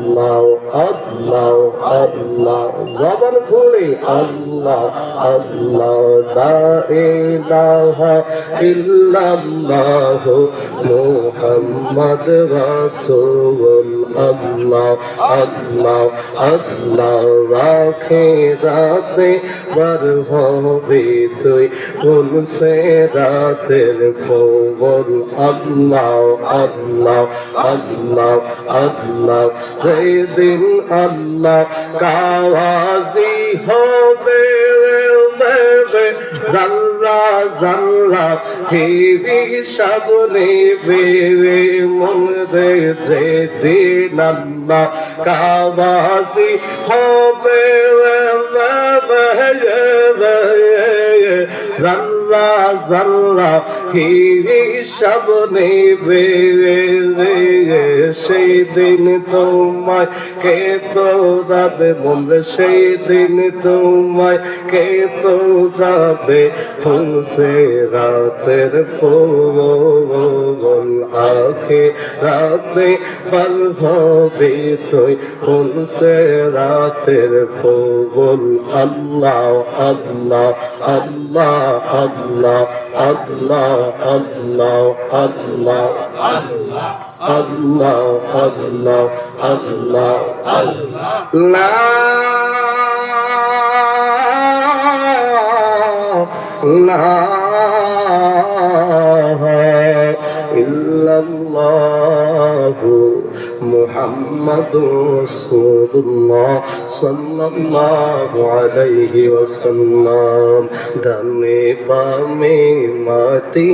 আল্লাহ আল্লাহ আল্লাহ জবান খুলে আল্লাহ আল্লাহ লা ইলাহা ইল্লাল্লাহ মুহাম্মদ রাসূল আল্লাহ আল্লাহ আল্লাহ রাখে রাতে বার হবে তুই কোন সে রাতের খবর আল্লাহ আল্লাহ আল্লাহ আল্লাহ যেদিন আল্লাহ কাওয়াজি হবে জাল্লা জাল্লা হিবি সাবনে বেবে মন দে যেদিন আল্লাহ কাওয়াজি হবে জাল্লা জাল্লা হিবি সাবনে বেবে সেই দিন তোমায় কে তো যাবে বলবে সেই দিন তোমায় কে তো যাবে ফুলসে রাতের ফুল আখে রাতে পাল হবে তুই ফুলসে রাতের ফুল আল্লাহ আল্লাহ আল্লাহ আল্লাহ আল্লাহ আল্লাহ আল্লাহ আল্লাহ আল্লাহ আল্লাহ আল্লাহ লা ইলাহা ইল্লাল্লাহু মুহাম্মাদুর রাসূলুল্লাহ সাল্লাল্লাহু আলাইহি ওয়াসাল্লাম ডানে বামে মাটি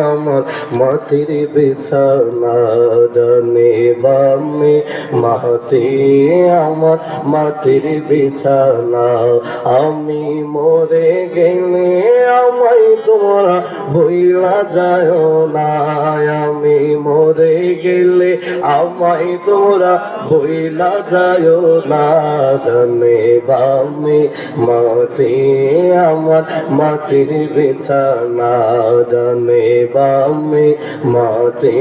আমার মাটির বিছানা ডানে বামে মাটি আমার মাটির বিছানা আমি মরে গেলে আমায় তোমরা ভুইলা যায় না আমি মরে গেলে আমায় তোমরা ভুইলা যায় না ডানে বামে মাটি আমার মাটির বিছানা ডানে বামে মাটি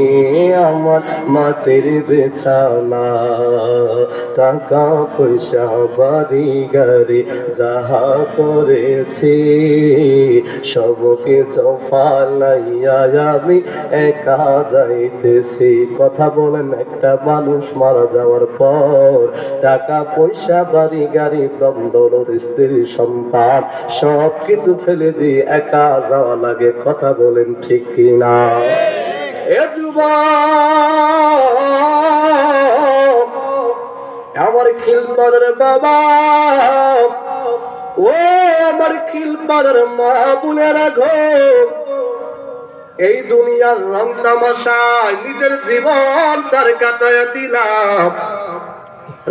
আমার মাটির বিছানা টাকা পয়সা বাড়ি গাড়ি যাহা করেছি সব কিছু ফালাইয়া আমি একা যাইতেছি কথা বলেন একটা মানুষ মারা যাওয়ার পর টাকা পয়সা বাড়ি গাড়ি দ্বন্দ্ব স্ত্রী সন্তান সব কিছু ফেলে দিয়ে একা যাওয়া লাগে কথা বলেন ঠিক কিনা এ যুবক আমার খিলপাড়ের বাবা ও আমার খিলপাড়ের মা বোনেরা ঘো এই দুনিয়ার রং তামাশায় নিজের জীবন তার কাটায় দিলাম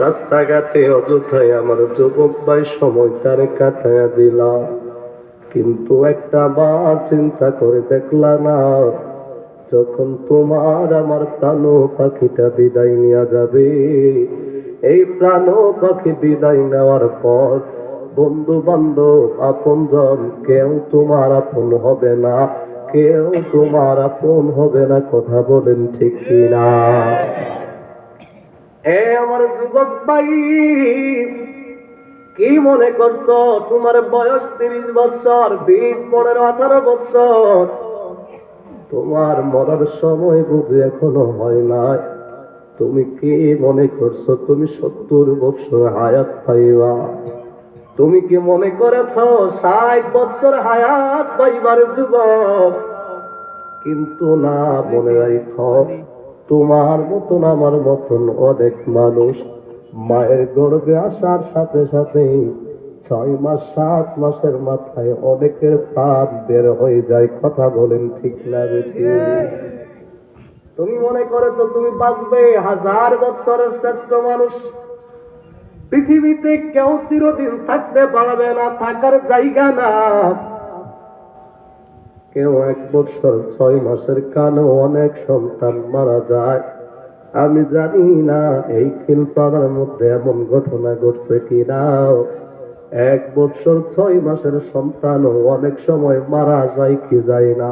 রাস্তাঘাটে অযথায় আমার যুবক ভাই সময় তার কাটায় দিলাম কিন্তু একটা বার চিন্তা করে দেখলা না যখন তোমার আমার প্রাণ পাখিটা বিদায় নেওয়া যাবে এই প্রাণ পাখি বিদায় নেওয়ার পর বন্ধু বান্ধব আপনজন কেউ তোমার আপন হবে না কেউ তোমার আপন হবে না কথা বলেন ঠিক কিনা এ আমার যুবক ভাই কি মনে করছো তোমার বয়স 30 বছর 20 15 18 বছর তোমার মরার সময় বুঝে এখনো হয় নাই তুমি কি মনে করছো তুমি 70 বছর হায়াত পাইবা তুমি কি মনে করেছো 60 বছর হায়াত পাইবার যুবক কিন্তু না মনে রাখো তোমার মতন আমার মতন অনেক মানুষ মায়ের গর্ভে আসার সাথে সাথে 6 মাস 7 মাসের মাথায় অনেকের প্রাণ বের হয়ে যায় কথা বলেন ঠিক না তুমি মনে করেছো তুমি বাঁচবে 1000 বছরের শ্রেষ্ঠ মানুষ পৃথিবীতে কেউ চিরদিন থাকতে পারবে না থাকার জায়গা না কেউ 1 বছর 6 মাসের কারণে অনেক সন্তান মারা যায় আমি জানি না এই খিলপাড়ার মধ্যে এমন ঘটনা ঘটছে কিনা 1 বছর 6 মাসের সন্তানও অনেক সময় মারা যায় কি যায় না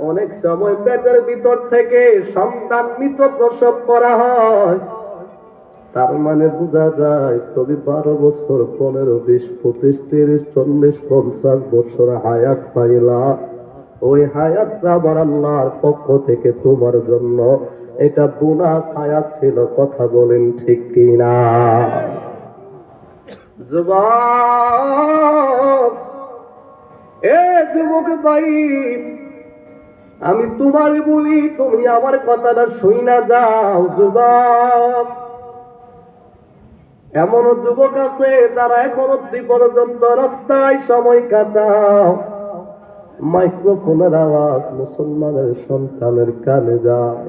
অনেক সময় পেটের ভিতর থেকে সন্তান মৃত প্রসব করা হয় তার মানে বোঝা যায় তুমি 12 বছর 15 20 25 30 40 50 বছর হায়াত পাইলা। ওই হায়াতটা আমার আল্লাহর পক্ষ থেকে তোমার জন্য এটা বোনাস হায়াত ছিল। কথা বলেন ঠিক কিনা? যুবক, এ যুবক ভাই, আমি তোমার বলি, তুমি আমার কথাটা শুইনা যাও। যুবক, এমন যুবক আছে তারা এখন অব্দি পর্যন্ত রাস্তায় সময় কাটাও, মাইক্রোফোনের আওয়াজ মুসলমানের সন্তানের কানে যায়,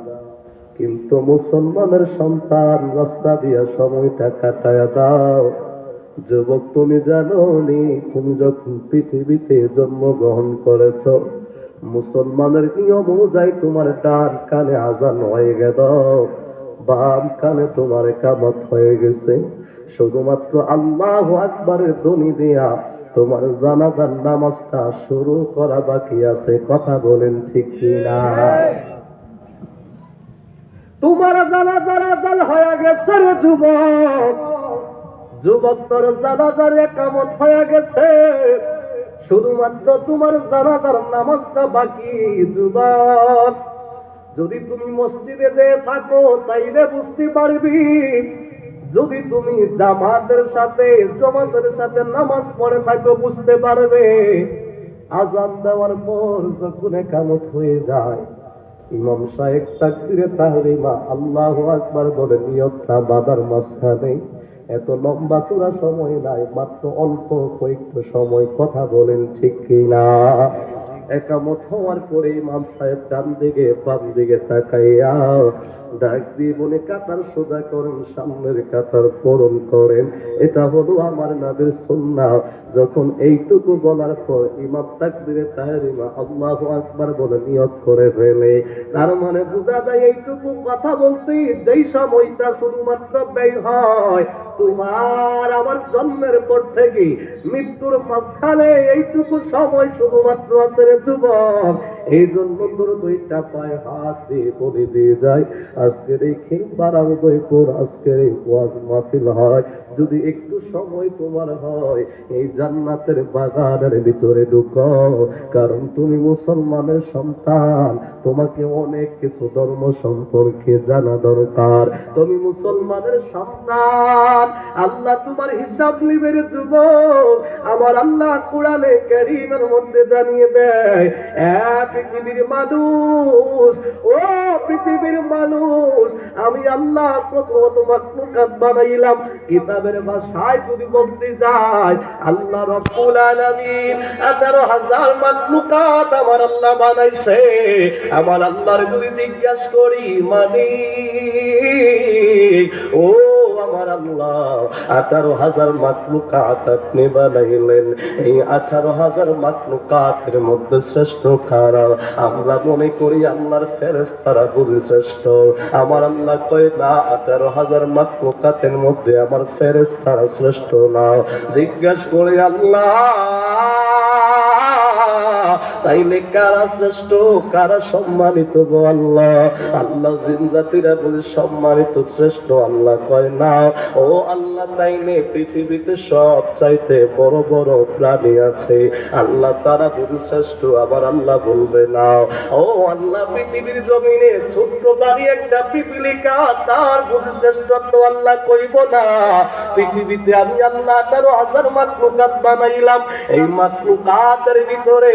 কিন্তু মুসলমানের সন্তান রাস্তা দিয়া সময়টা কাটায়া দাও। যুবক, তুমি জানো নি, তুমি যখন পৃথিবীতে জন্মগ্রহণ করেছ, মুসলমানের নিয়ম অনুযায়ী তোমার ডান কানে আজান হয়ে গেল, বাম কানে তোমার কামত হয়ে গেছে। শুধুমাত্র আল্লাহু আকবারের ধ্বনি দিয়া তোমার জানাজার নামাজটা শুরু করা বাকি আছে। কথা বলেন ঠিক কিনা? তোমার জানাজার আজান হয়ে গেছে রে যুবক। যুবক, তোর জানাজার একামত হয়ে গেছে, শুধুমাত্র তোমার জানাজার নামাজটা বাকি। যুবক, যদি তুমি মসজিদে যেয়ে থাকো তাইলে বুঝতে পারবি, যদি তুমি জামাতের সাথে নামাজ পড়ে থাকো বুঝতে পারবে। আজান দেওয়ার পর যখন একামত হয়ে যায়, ইমাম সাহেব তাকবীরে তাহরিমা আল্লাহু আকবার বলে নিয়তটা বাঁধার মাঝখানে এত লম্বা চূড়া সময় নাই, মাত্র অল্প কয়েকটা সময়। কথা বলেন ঠিক কিনা? একামত হওয়ার পরে ইমাম সাহেব ডান দিকে বাম দিকে তাকাইয়া ডাক দিয়ে বলে, কাতার সোজা করেন, সামনের কাতার পূরণ করেন। এটা হলো আমার নবীর সুন্নাহ। যখন এইটুকু বলার পর ইমাম তাকবীরে তাহরিমা আল্লাহু আকবার বলে নিয়ত করে ফেলে, তার মানে বোঝা যায় এইটুকু কথা বলতে যেই সময়টা শুধুমাত্র ব্যয় হয় তোমার আমার জন্মের পর থেকে মৃত্যুর মাঝখানে, এইটুকু সময় শুধুমাত্র আছে রে যুবক। এই জন্য তোর দুইটা পায়ে হাত দিয়ে বলে দিয়ে যায়, আজকের এই খেলবার উদয়পুর, আজকের এই ওয়াজ মাহফিল হয়, যদি একটু সময় তোমার হয় এই জান্নাতের বাগানের ভিতরে ঢুকো। কারণ তুমি মুসলমানের সন্তান, তোমাকে অনেক কিছু ধর্ম সম্পর্কে জানা দরকার। তুমি মুসলমানের সন্তান, আল্লাহ তোমার হিসাব নিবে রে যুবক। আমার আল্লাহ কোরআনে কারীমের মধ্যে জানিয়ে দেয়, পৃথিবীর মানুষ, ও পৃথিবীর মানুষ, আমি আল্লাহ কত মাখলুকাত বানাইলাম। কিতাবের ভাষায় যদি বলতে যায়, আল্লাহ রব্বুল আলামিন 18,000 মাখলুকাত আমার আল্লাহ বানাইছে। আমার আল্লাহর যদি জিজ্ঞাসা করি, মানে ও আমার আল্লাহ 18,000 মাখলুকাত আপনি বানাইলেন, এই 18,000 মাখলুকাতের মধ্যে শ্রেষ্ঠ কারা? আমরা মনে করি আল্লাহর ফেরেশতারা বুঝি শ্রেষ্ঠ। আমার আল্লাহ কয় না, 18,000 মাখলুকাতের মধ্যে আমার ফেরেশতারা শ্রেষ্ঠ না। জিজ্ঞাসা করে আল্লাহ, তাইলে কারা শ্রেষ্ঠ, কারা সম্মানিত গো আল্লাহ? আল্লাহ জিন জাতিরা বলে সম্মানিত শ্রেষ্ঠ। আল্লাহ কয় না, ও আল্লাহ, তাইলে পৃথিবীতে সব চাইতে বড় বড় প্রাণী আছে, আল্লাহ তারা বলে শ্রেষ্ঠ। আবার আল্লাহ বলবে না, ও আল্লাহ, পৃথিবীর জমিনে ছোট্ট বাড়ি একটা পিপিলিকা, তার বুঝি শ্রেষ্ঠত্ব আল্লাহ কইব না। পৃথিবীতে আমি আল্লাহ 18,000 মাখলুকাত বানাইলাম, এই মাখলুকাতের ভিতরে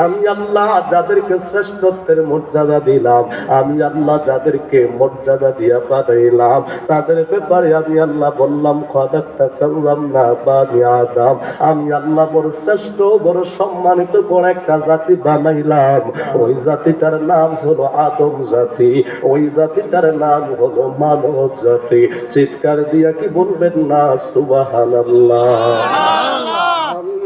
আমি আল্লাহ যাদেরকে শ্রেষ্ঠত্বের মর্যাদা দিলাম, আমি আল্লাহ যাদেরকে মর্যাদা দিয়া বানাইলাম, তাদের ব্যাপারে আমি আল্লাহ বললাম, খালাকতা কাররামনা বানি আদম, আমি আল্লাহ বড় শ্রেষ্ঠ, বড় সম্মানিত কোন একটা জাতি বানাইলাম। ওই জাতিটার নাম হলো আদম জাতি, ওই জাতিটার নাম হলো মানব জাতি। চিৎকার দিয়া কি বলবেন না সুবহানাল্লাহ?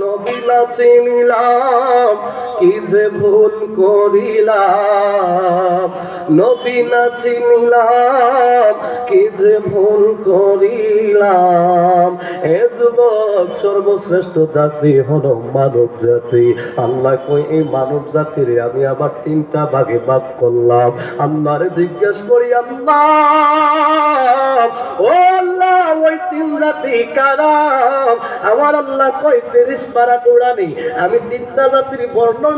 নবীলা চিনিলাম, কি যে ভুল করিলাম, নবী না চিনিলাম, কি যে ভুল করিলাম। এ যুবক, সর্বশ্রেষ্ঠ জাতি হলো মানব জাতি। আল্লাহ কই, এই মানব জাতির আমি আবার 3টা ভাগে ভাগ করলাম। আল্লাহরে জিজ্ঞেস করি, আল্লাহ, ও আল্লাহ, জাতি কারাম। আমার আল্লাহ কয় 30 পারা কোরআনে আমি 3টা জাতির বর্ণনা